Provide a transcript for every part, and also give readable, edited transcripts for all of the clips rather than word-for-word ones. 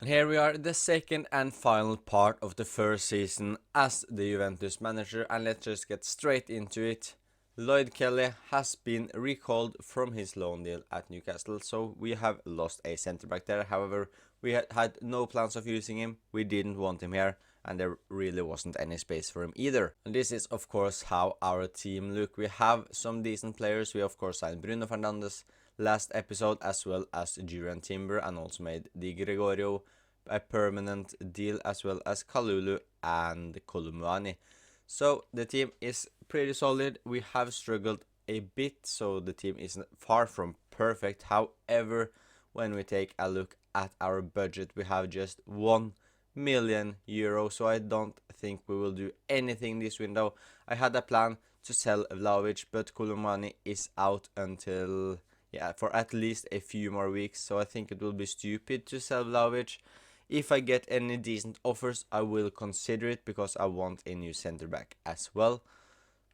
And here we are, the second and final part of the first season as the Juventus manager, and let's just get straight into it. Lloyd Kelly has been recalled from his loan deal at Newcastle, so we have lost a centre back there. However, we had no plans of using him, we didn't want him here, and there really wasn't any space for him either. And this is of course how our team look. We have some decent players. We of course signed Bruno Fernandes last episode, as well as Juran Timber, and also made Di Gregorio a permanent deal, as well as Kalulu and Kolumuani. So the team is pretty solid. We have struggled a bit, so the team is far from perfect. However, when we take a look at our budget, we have just 1 million euros, so I don't think we will do anything this window. I had a plan to sell Vlahovic, but Kolumuani is out until for at least a few more weeks, so I think it will be stupid to sell Vlahovic. If I get any decent offers, I will consider it, because I want a new center back as well.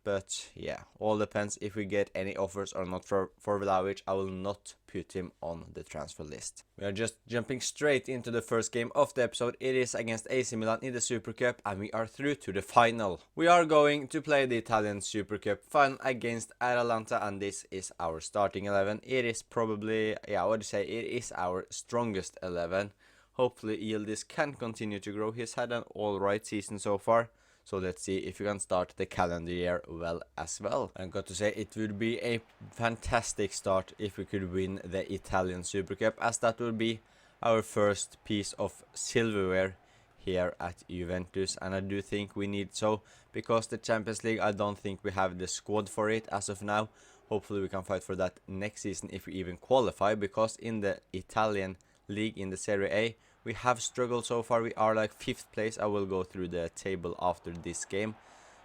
But yeah, all depends if we get any offers or not for Vlahovic. I will not put him on the transfer list. We are just jumping straight into the first game of the episode. It is against AC Milan in the Super Cup, and we are through to the final. We are going to play the Italian Super Cup final against Atalanta, and this is our starting 11. It is probably, I would say it is our strongest 11. Hopefully Yildiz can continue to grow. He's had an alright season so far. So let's see if we can start the calendar year well as well. I've got to say, it would be a fantastic start if we could win the Italian Super Cup, as that would be our first piece of silverware here at Juventus. And I do think we need so, because the Champions League, I don't think we have the squad for it as of now. Hopefully we can fight for that next season if we even qualify, because in the Italian League, in the Serie A, we have struggled so far. We are like 5th place. I will go through the table after this game.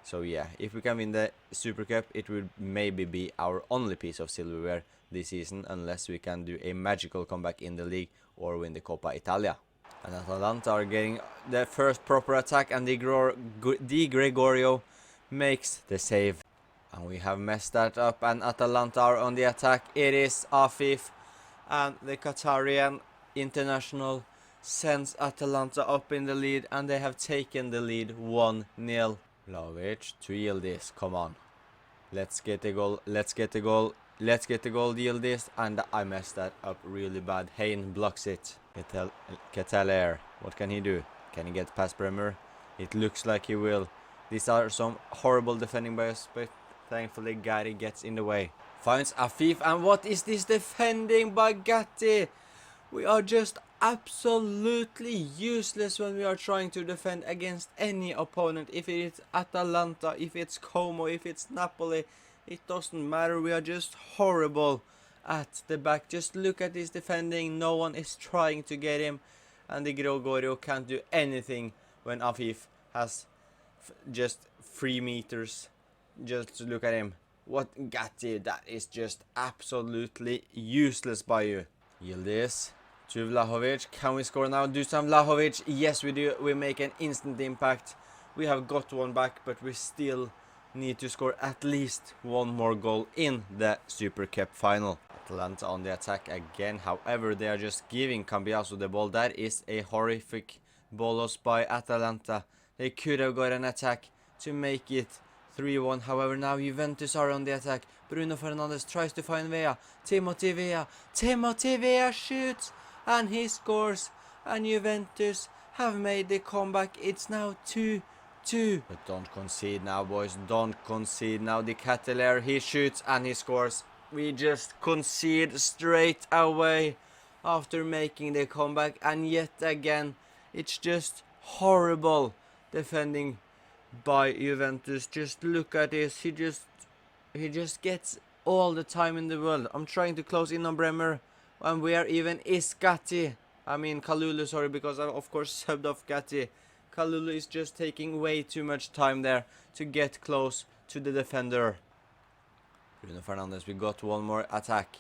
So yeah, if we can win the Super Cup, it would maybe be our only piece of silverware this season, unless we can do a magical comeback in the league or win the Coppa Italia. And Atalanta are getting the first proper attack, and Di Gregorio makes the save. And we have messed that up, and Atalanta are on the attack. It is Afif, and the Qatarian international sends Atalanta up in the lead, and they have taken the lead 1-0. Vlahovic to Yildiz, come on. Let's get the goal, let's get the goal, let's get the goal, Yildiz, and I messed that up really bad. Hein blocks it. Keteler, what can he do? Can he get past Bremer? It looks like he will. These are some horrible defending by us, but thankfully Gatti gets in the way. Finds Afif, and what is this defending by Gatti? We are just absolutely useless when we are trying to defend against any opponent. If it's Atalanta, if it's Como, if it's Napoli, it doesn't matter. We are just horrible at the back. Just look at this defending. No one is trying to get him, and the Gregorio can't do anything when Afif has just 3 meters. Just look at him. What Gatti, that is just absolutely useless by you. Yildiz to Vlahovic. Can we score now? Dusan Vlahovic. Yes, we do. We make an instant impact. We have got one back, but we still need to score at least one more goal in the Super Cup final. Atalanta on the attack again. However, they are just giving Cambiaso the ball. That is a horrific ball loss by Atalanta. They could have got an attack to make it 3-1. However, now Juventus are on the attack. Bruno Fernandes tries to find Vea. Timothy Vea shoots, and he scores. And Juventus have made the comeback. It's now 2-2. But don't concede now, boys. Don't concede now. The Keteler, he shoots and he scores. We just concede straight away after making the comeback. And yet again, it's just horrible defending by Juventus. Just look at this. He just gets all the time in the world. I'm trying to close in on Bremer, and where even is Gatti? I mean Kalulu, sorry, because I of course subbed off Gatti. Kalulu is just taking way too much time there to get close to the defender. Bruno Fernandes, we got one more attack.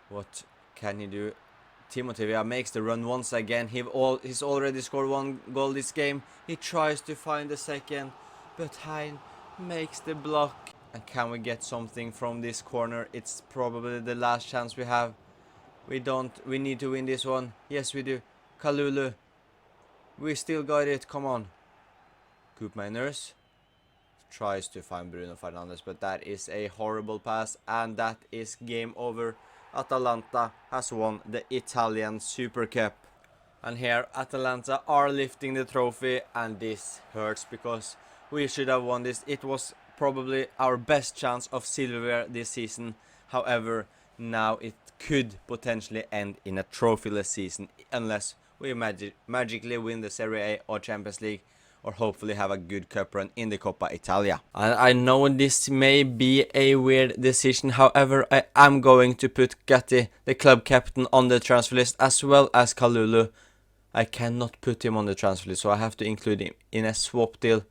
What can he do? Timothy Vea makes the run once again. He's already scored 1 goal this game. He tries to find the second, but Hein makes the block. And can we get something from this corner? It's probably the last chance we have. We need to win this one. Yes, we do. Kalulu. We still got it. Come on. Koopmeiners tries to find Bruno Fernandes, but that is a horrible pass, and that is game over. Atalanta has won the Italian Super Cup. And here Atalanta are lifting the trophy, and this hurts because we should have won this. It was probably our best chance of silverware this season. However, now it could potentially end in a trophyless season unless we magically win the Serie A or Champions League, or hopefully have a good cup run in the Coppa Italia. And I know this may be a weird decision, however, I am going to put Gatti, the club captain, on the transfer list, as well as Kalulu. I cannot put him on the transfer list, so I have to include him in a swap deal.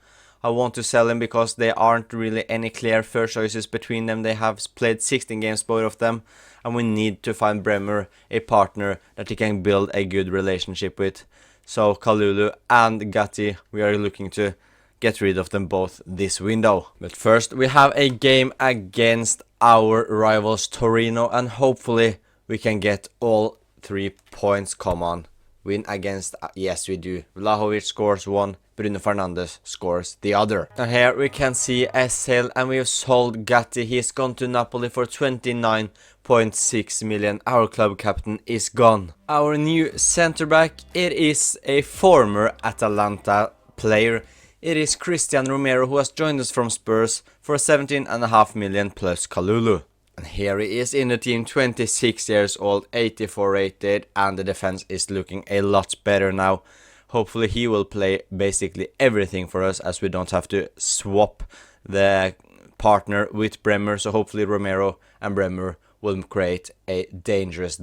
I want to sell him because there aren't really any clear first choices between them. They have played 16 games, both of them, and we need to find Bremer a partner that he can build a good relationship with. So Kalulu and Gatti, we are looking to get rid of them both this window. But first we have a game against our rivals Torino, and hopefully we can get all 3 points. Come on. Win against, yes we do. Vlahovic scores one, Bruno Fernandes scores the other. And here we can see a sale, and we have sold Gatti. He's gone to Napoli for 29.6 million. Our club captain is gone. Our new centre back, it is a former Atalanta player. It is Cristian Romero, who has joined us from Spurs for 17.5 million plus Kalulu. And here he is in the team, 26 years old, 84 rated, and the defense is looking a lot better now. Hopefully he will play basically everything for us, as we don't have to swap the partner with Bremer. So hopefully Romero and Bremer will create a dangerous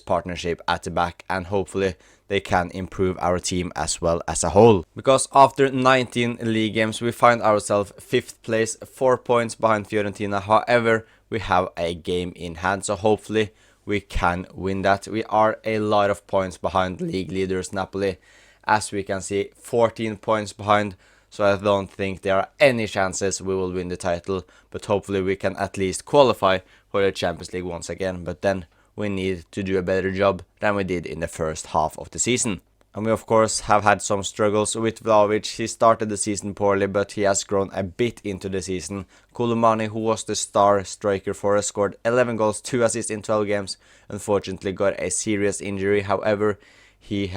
partnership at the back, and hopefully they can improve our team as well as a whole. Because after 19 league games we find ourselves 5th place, 4 points behind Fiorentina. However, we have a game in hand, so hopefully we can win that. We are a lot of points behind league leaders Napoli, as we can see, 14 points behind. So I don't think there are any chances we will win the title, but hopefully we can at least qualify for the Champions League once again. But then we need to do a better job than we did in the first half of the season. And we of course have had some struggles with Vlahovic. He started the season poorly, but he has grown a bit into the season. Koulibaly, who was the star striker for us, scored 11 goals, 2 assists in 12 games. Unfortunately got a serious injury. However, he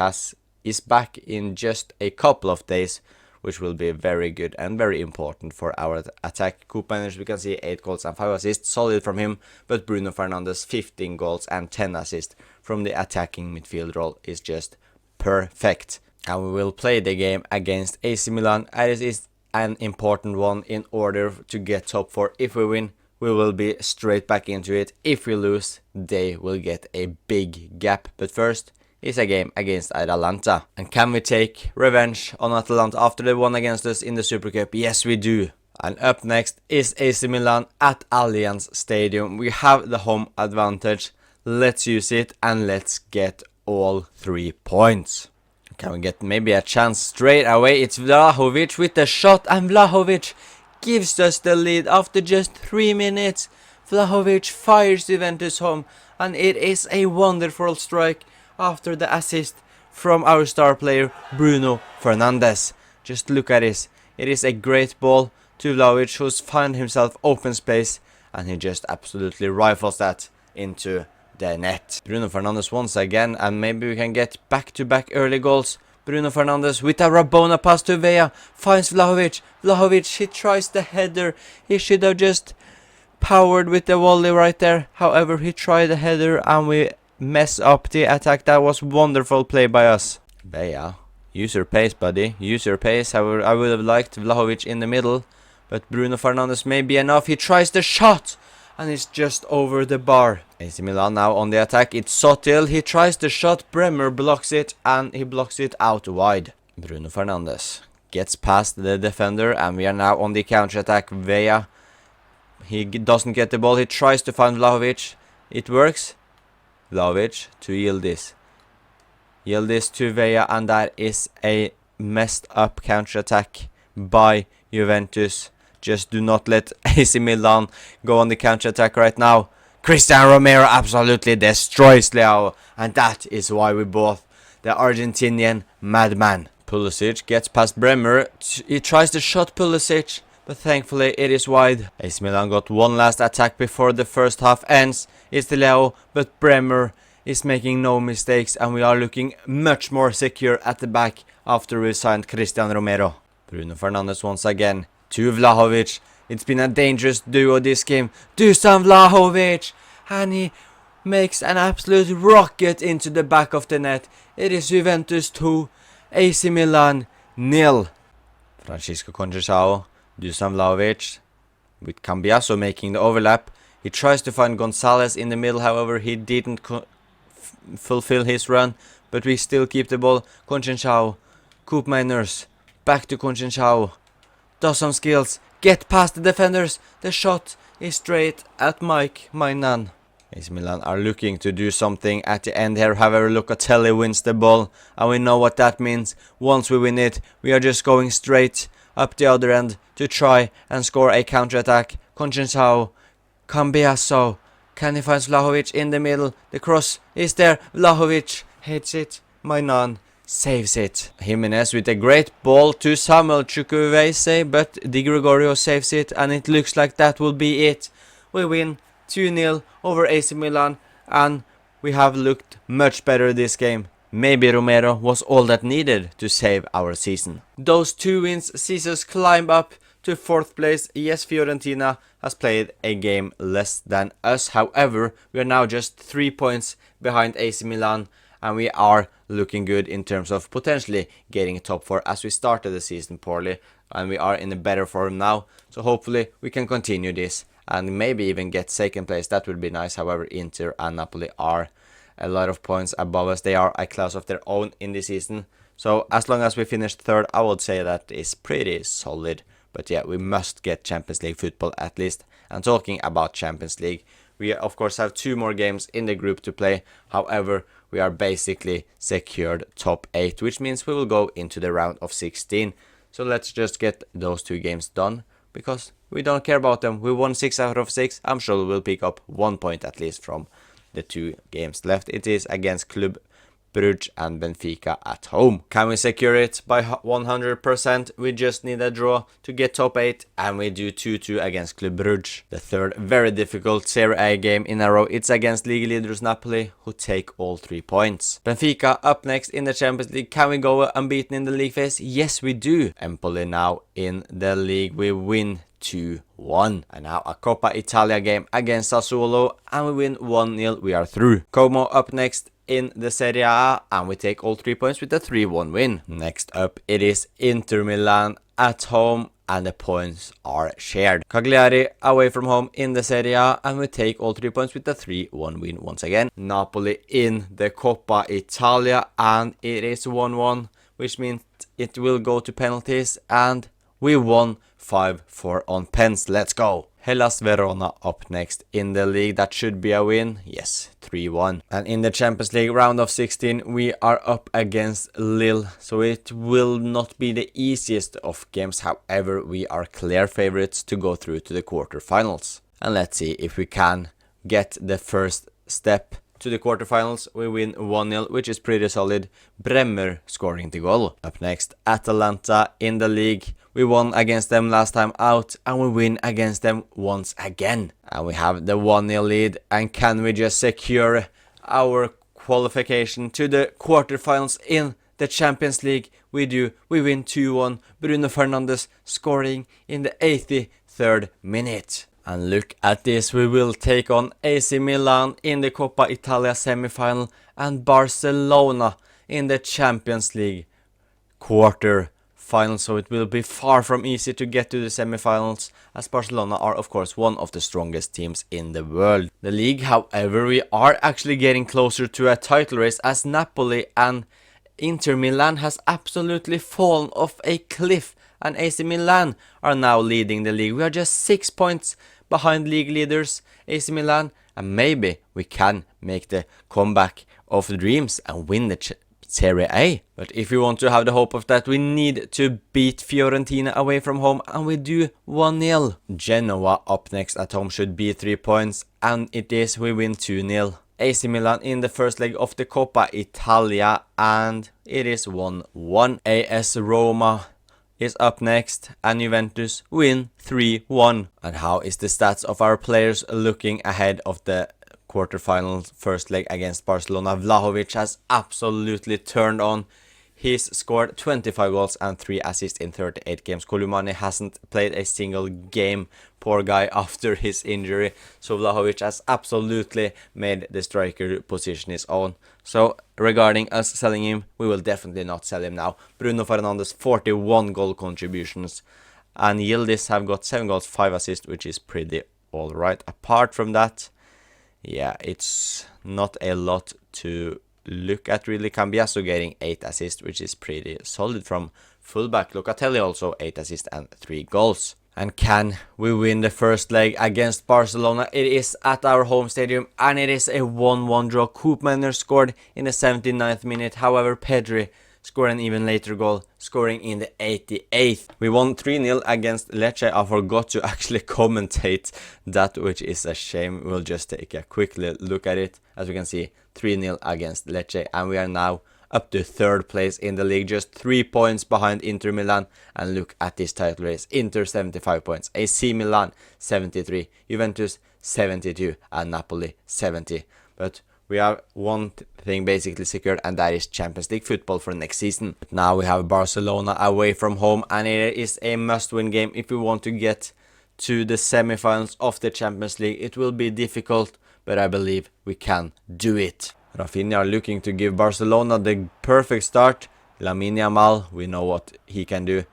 is back in just a couple of days, which will be very good and very important for our attack. Koopmeiners, we can see 8 goals and 5 assists, solid from him. But Bruno Fernandes, 15 goals and 10 assists from the attacking midfield role is just perfect. And we will play the game against AC Milan, as it is an important one in order to get top 4. If we win, we will be straight back into it. If we lose, they will get a big gap. But first is a game against Atalanta. And can we take revenge on Atalanta after they won against us in the Super Cup? Yes, we do. And up next is AC Milan at Allianz Stadium. We have the home advantage. Let's use it and let's get all 3 points. Can we get maybe a chance straight away? It's Vlahovic with the shot, and Vlahovic gives us the lead after just 3 minutes. Vlahovic fires Juventus home, and it is a wonderful strike after the assist from our star player Bruno Fernandes. Just look at this. It is a great ball to Vlahovic, who's found himself open space, and he just absolutely rifles that into the net. Bruno Fernandes once again, and maybe we can get back-to-back early goals. Bruno Fernandes with a Rabona pass to Vea, finds Vlahovic. Vlahovic, he tries the header. He should have just powered with the volley right there. However, he tried the header and we mess up the attack. That was wonderful play by us. Vea, use your pace, buddy. Use your pace. However, I would have liked Vlahovic in the middle, but Bruno Fernandes may be enough. He tries the shot, and it's just over the bar. AC Milan now on the attack. It's Sotil. He tries the shot. Bremer blocks it, and he blocks it out wide. Bruno Fernandes gets past the defender, and we are now on the counter-attack. Vea, he doesn't get the ball. He tries to find Vlahovic. It works. Vlahovic to Yildiz. Yildiz to Vea, and that is a messed up counter-attack by Juventus. Just do not let AC Milan go on the counter-attack right now. Cristian Romero absolutely destroys Leao, and that is why we bought the Argentinian madman. Pulisic gets past Bremer. He tries to shot Pulisic, but thankfully it is wide. AC Milan got one last attack before the first half ends. It's the Leo, but Bremer is making no mistakes, and we are looking much more secure at the back after we signed Cristian Romero. Bruno Fernandes once again to Vlahovic. It's been a dangerous duo this game. Dusan Vlahovic, and he makes an absolute rocket into the back of the net. It is Juventus 2, AC Milan 0. Francisco Conceição, Dusan Vlahovic with Cambiaso making the overlap. He tries to find Gonzalez in the middle, however he didn't fulfill his run, but we still keep the ball. Conceição, Koopmeiners, back to Conceição, does some skills, get past the defenders, the shot is straight at Mike Mainan. AC Milan are looking to do something at the end here, however Locatelli wins the ball, and we know what that means. Once we win it, we are just going straight up the other end to try and score a counter-attack. Conceição, Cambiaso, can he find Vlahovic in the middle? The cross is there, Vlahovic hits it, Mainan saves it. Jimenez with a great ball to Samuel Chukwueze, but Di Gregorio saves it, and it looks like that will be it. We win 2-0 over AC Milan, and we have looked much better this game. Maybe Romero was all that needed to save our season. Those 2 wins sees us climb up to 4th place. Yes, Fiorentina has played a game less than us. However, we are now just 3 points behind AC Milan, and we are looking good in terms of potentially getting top 4, as we started the season poorly, and we are in a better form now. So hopefully we can continue this and maybe even get 2nd place. That would be nice. However, Inter and Napoli are a lot of points above us. They are a class of their own in this season. So as long as we finish 3rd, I would say that is pretty solid. But yeah, we must get Champions League football at least. And talking about Champions League, we of course have 2 more games in the group to play. However, we are basically secured top 8, which means we will go into the round of 16. So let's just get those 2 games done, because we don't care about them. We won 6 out of 6. I'm sure we'll pick up 1 point at least from the 2 games left. It is against Club Brugge and Benfica at home. Can we secure it by 100%? We just need a draw to get top 8, and we do 2-2 against Club Brugge. The 3rd very difficult Serie A game in a row. It's against league leaders Napoli, who take all 3 points. Benfica up next in the Champions League. Can we go unbeaten in the league phase? Yes, we do. Empoli now in the league. We win 2-1. And now a Coppa Italia game against Sassuolo, and we win 1-0. We are through. Como up next in the Serie A, and we take all 3 points with a 3-1 win. Next up, it is Inter Milan at home, and the points are shared. Cagliari away from home in the Serie A, and we take all 3 points with a 3-1 win once again. Napoli in the Coppa Italia, and it is 1-1, which means it will go to penalties, and we won 5-4 on pens. Let's go. Hellas Verona up next in the league. That should be a win. Yes, 3-1. And in the Champions League round of 16, we are up against Lille. So it will not be the easiest of games. However, we are clear favorites to go through to the quarterfinals. And let's see if we can get the first step to the quarterfinals. We win 1-0, which is pretty solid. Bremer scoring the goal. Up next, Atalanta in the league. We won against them last time out, and we win against them once again. And we have the 1-0 lead, and can we just secure our qualification to the quarterfinals in the Champions League? We do. We win 2-1. Bruno Fernandes scoring in the 83rd minute. And look at this, we will take on AC Milan in the Coppa Italia semi-final and Barcelona in the Champions League quarter-final. So it will be far from easy to get to the semi-finals, as Barcelona are of course one of the strongest teams in the world. The league, however, we are actually getting closer to a title race, as Napoli and Inter Milan has absolutely fallen off a cliff, and AC Milan are now leading the league. We are just 6 points behind league leaders AC Milan, and maybe we can make the comeback of the dreams and win the Serie A. But if we want to have the hope of that, we need to beat Fiorentina away from home, and we do 1-0. Genoa up next at home should be 3 points, and it is. We win 2-0. AC Milan in the first leg of the Coppa Italia, and it is 1-1. AS Roma is up next, and Juventus win 3-1. And how is the stats of our players looking ahead of the quarterfinals first leg against Barcelona? Vlahovic has absolutely turned on. He's scored 25 goals and 3 assists in 38 games. Kolumani hasn't played a single game, poor guy, after his injury. So Vlahovic has absolutely made the striker position his own. So regarding us selling him, we will definitely not sell him now. Bruno Fernandes, 41 goal contributions. And Yildiz have got 7 goals, 5 assists, which is pretty alright. Apart from that, yeah, it's not a lot to look at really. Cambiaso getting 8 assists, which is pretty solid from fullback. Locatelli also 8 assists and 3 goals. And can we win the first leg against Barcelona? It is at our home stadium, and it is a 1-1 draw. Koopmeiners scored in the 79th minute. However, Pedri scored an even later goal, scoring in the 88th. We won 3-0 against Lecce. I forgot to actually commentate that, which is a shame. We'll just take a quick look at it. As we can see, 3-0 against Lecce, and we are now up to 3rd place in the league, just 3 points behind Inter Milan. And look at this title race: Inter 75 points, AC Milan 73, Juventus 72, and Napoli 70. But we have one thing basically secured, and that is Champions League football for next season. But now we have Barcelona away from home, and it is a must-win game if we want to get to the semi-finals of the Champions League. It will be difficult, but I believe we can do it. Rafinha are looking to give Barcelona the perfect start. Lamine Yamal, we know what he can do.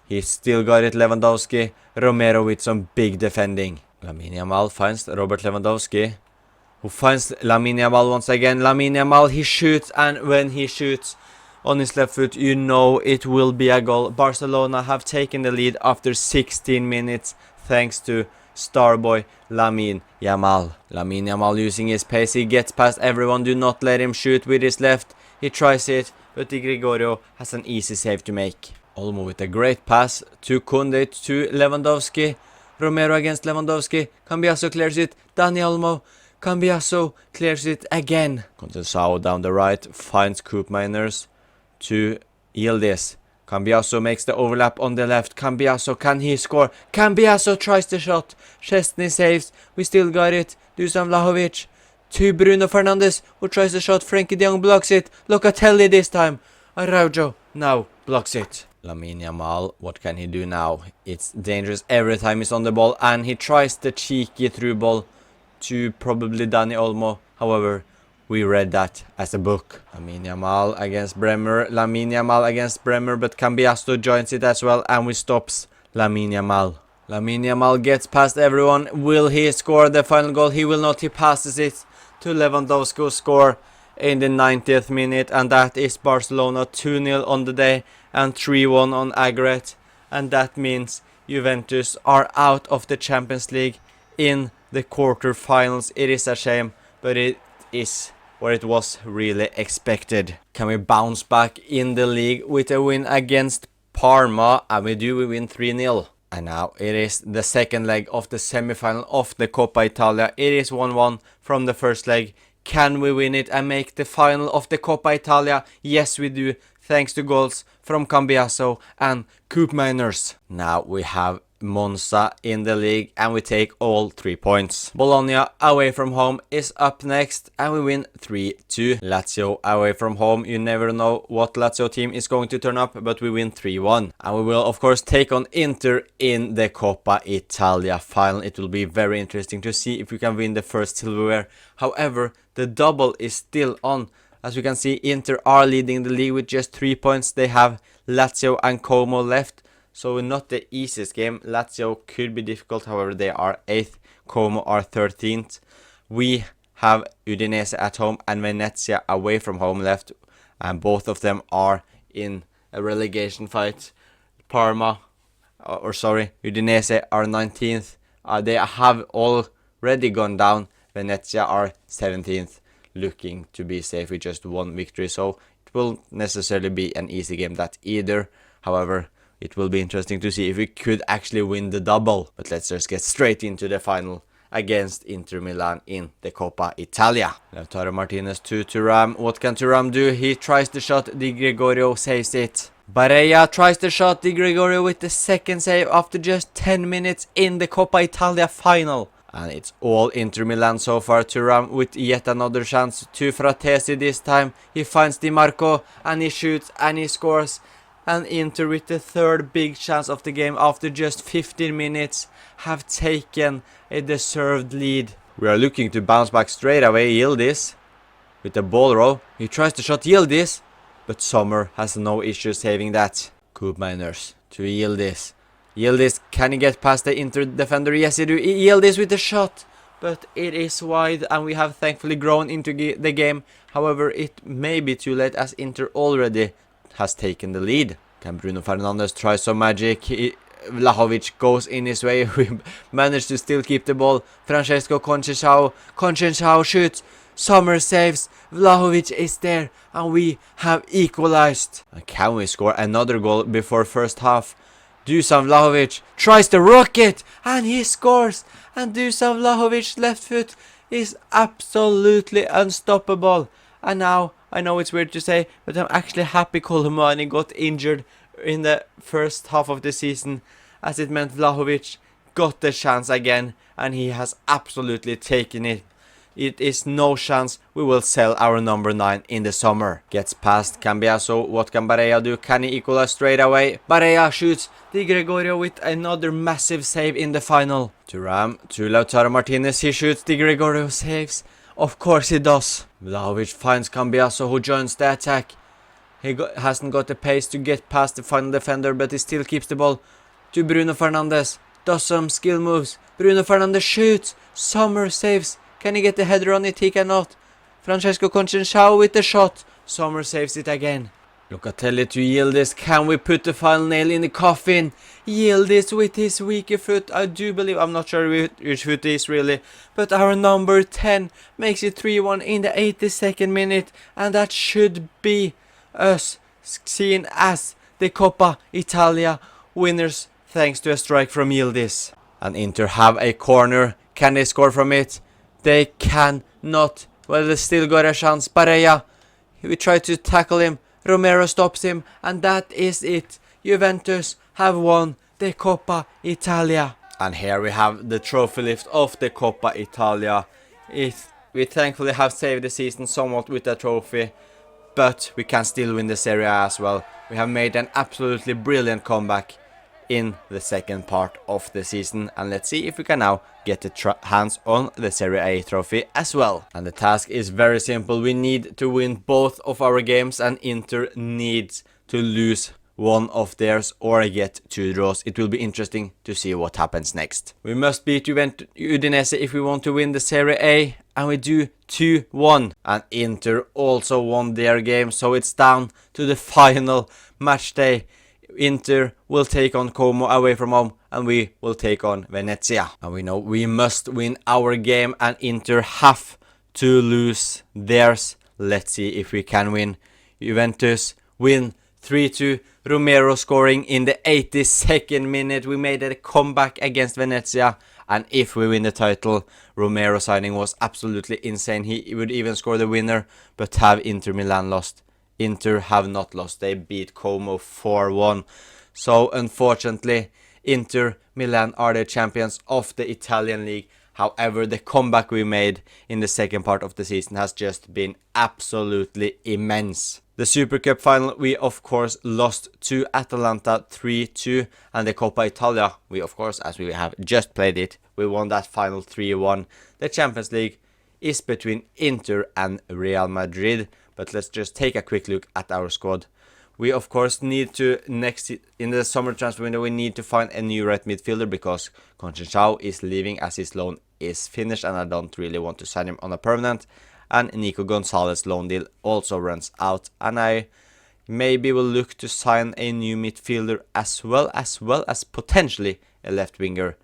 He still got it. Lewandowski, Romero with some big defending. Lamine Yamal finds Robert Lewandowski, who finds Lamine Yamal once again. Lamine Yamal, he shoots, and when he shoots on his left foot, you know it will be a goal. Barcelona have taken the lead after 16 minutes thanks to Starboy Lamine Yamal. Lamine Yamal using his pace, he gets past everyone. Do not let him shoot with his left. He tries it, but Di Gregorio has an easy save to make. Olmo with a great pass to Koundé to Lewandowski. Romero against Lewandowski. Cambiaso clears it. Dani Olmo. Cambiaso clears it again. Conceição down the right finds Koopmeiners to Yildiz. Cambiaso makes the overlap on the left. Cambiaso, can he score? Cambiaso tries the shot. Szczesny saves. We still got it. Dusan Vlahovic to Bruno Fernandes, who tries the shot. Frenkie de Jong blocks it. Locatelli this time. Araujo now blocks it. Lamine Yamal, what can he do now? It's dangerous every time he's on the ball, and he tries the cheeky through ball to probably Dani Olmo. However, we read that as a book. Lamine Yamal against Bremer. Lamine Yamal against Bremer, but Cambiaso joins it as well, and we stops Lamine Yamal. Lamine Yamal gets past everyone. Will he score the final goal? He will not. He passes it to Lewandowski, who score in the 90th minute, and that is Barcelona 2-0 on the day and 3-1 on aggregate. And that means Juventus are out of the Champions League in the quarterfinals. It is a shame, but it is where it was really expected. Can we bounce back in the league with a win against Parma? And we do. We win 3-0. And now it is the second leg of the semi-final of the Coppa Italia. It is 1-1 from the first leg. Can we win it and make the final of the Coppa Italia? Yes, we do, thanks to goals from Cambiaso and Koopmeiners. Now we have Monza in the league, and we take all 3 points. Bologna away from home is up next, and we win 3-2. Lazio away from home. You never know what Lazio team is going to turn up, but we win 3-1. And we will of course take on Inter in the Coppa Italia final. It will be very interesting to see if we can win the first silverware. However, the double is still on. As we can see, Inter are leading the league with just 3 points. They have Lazio and Como left, so not the easiest game. Lazio could be difficult, however they are 8th, Como are 13th. We have Udinese at home and Venezia away from home left, and both of them are in a relegation fight. Udinese are 19th. They have already gone down. Venezia are 17th, looking to be safe with just 1 victory, so it will necessarily be an easy game that either. However, it will be interesting to see if we could actually win the double. But let's just get straight into the final against Inter Milan in the Coppa Italia. Lautaro Martinez to Thuram. What can Thuram do? He tries the shot. Di Gregorio saves it. Barella tries the shot. Di Gregorio with the second save after just 10 minutes in the Coppa Italia final. And it's all Inter Milan so far. Thuram with yet another chance to Fratesi this time. He finds Di Marco and he shoots and he scores. And Inter with the third big chance of the game after just 15 minutes have taken a deserved lead. We are looking to bounce back straight away. Yildiz with the ball row. He tries to shot Yildiz, but Sommer has no issue saving that. Koopmeiners to Yildiz. Yildiz, can he get past the Inter defender? Yes, he do. Yildiz with the shot, but it is wide and we have thankfully grown into the game. However, it may be too late as Inter already has taken the lead. Can Bruno Fernandes try some magic? Vlahovic goes in his way. We managed to still keep the ball. Francesco Conceição. Conceição shoots. Sommer saves. Vlahovic is there. And we have equalized. And can we score another goal before first half? Dusan Vlahovic tries the rocket. And he scores. And Dusan Vlahovic's left foot is absolutely unstoppable. And now, I know it's weird to say, but I'm actually happy Colomani got injured in the first half of the season, as it meant Vlahovic got the chance again, and he has absolutely taken it. It is no chance we will sell our number 9 in the summer. Gets past Cambiaso. What can Barella do? Can he equalize straight away? Barella shoots. Di Gregorio with another massive save in the final. Thuram to Lautaro Martinez. He shoots. Di Gregorio saves. Of course he does. Vlahovic finds Cambiaso, who joins the attack. He hasn't got the pace to get past the final defender, but he still keeps the ball to Bruno Fernandes. Does some skill moves. Bruno Fernandes shoots. Sommer saves. Can he get the header on it? He cannot. Francesco Conceição with the shot. Sommer saves it again. Locatelli to Yildiz. Can we put the final nail in the coffin? Yildiz with his weaker foot. I do believe, I'm not sure which foot it is really, but our number 10 makes it 3-1 in the 82nd minute, and that should be us seen as the Coppa Italia winners thanks to a strike from Yildiz. And Inter have a corner. Can they score from it? They cannot. Well, they still got a chance. Barella, we try to tackle him. Romero stops him, and that is it. Juventus have won the Coppa Italia. And here we have the trophy lift of the Coppa Italia. We thankfully have saved the season somewhat with the trophy, but we can still win the Serie A as well. We have made an absolutely brilliant comeback in the second part of the season, and let's see if we can now get the hands on the Serie A trophy as well. And the task is very simple. We need to win both of our games, and Inter needs to lose one of theirs or get 2 draws. It will be interesting to see what happens next. We must beat Udinese if we want to win the Serie A, and we do 2-1. And Inter also won their game, so it's down to the final match day. Inter will take on Como away from home, and we will take on Venezia. And we know we must win our game, and Inter have to lose theirs. Let's see if we can win. Juventus win 3-2. Romero scoring in the 82nd minute. We made a comeback against Venezia, and if we win the title, Romero signing was absolutely insane. He would even score the winner, but have Inter Milan lost? Inter have not lost. They beat Como 4-1. So unfortunately, Inter Milan are the champions of the Italian league. However, the comeback we made in the second part of the season has just been absolutely immense. The Super Cup final, we of course lost to Atalanta 3-2. And the Coppa Italia, we of course, as we have just played it, we won that final 3-1. The Champions League is between Inter and Real Madrid. But let's just take a quick look at our squad. We of course need to, in the summer transfer window, we need to find a new right midfielder because Conceição is leaving as his loan is finished, and I don't really want to sign him on a permanent. And Nico Gonzalez's loan deal also runs out, and I maybe will look to sign a new midfielder as well as potentially a left winger.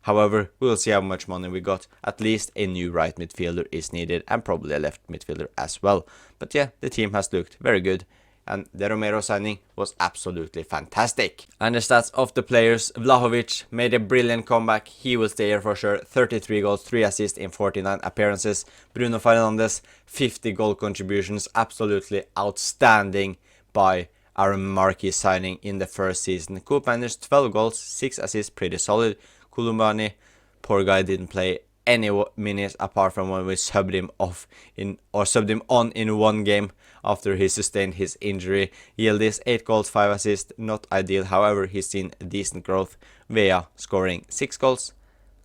However, we will see how much money we got. At least a new right midfielder is needed, and probably a left midfielder as well. But yeah, the team has looked very good and the Romero signing was absolutely fantastic. And the stats of the players: Vlahovic made a brilliant comeback, he will stay here for sure, 33 goals, 3 assists in 49 appearances. Bruno Fernandes, 50 goal contributions, absolutely outstanding by our marquee signing in the first season. Koopmeiners, 12 goals, 6 assists, pretty solid. Koulibaly, poor guy, didn't play any minutes apart from when we subbed him on in one game after he sustained his injury. Yildiz, 8 goals, 5 assists, not ideal, however he's seen decent growth. Vea scoring 6 goals,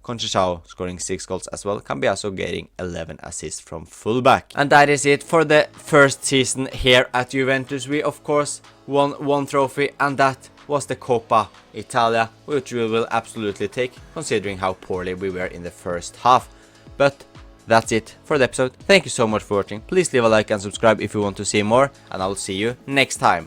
Conceição scoring 6 goals as well, Cambiaso getting 11 assists from fullback. And that is it for the first season here at Juventus. We of course won one trophy, and that was the Coppa Italia, which we will absolutely take considering how poorly we were in the first half. But that's it for the episode. Thank you so much for watching. Please leave a like and subscribe if you want to see more, and I will see you next time.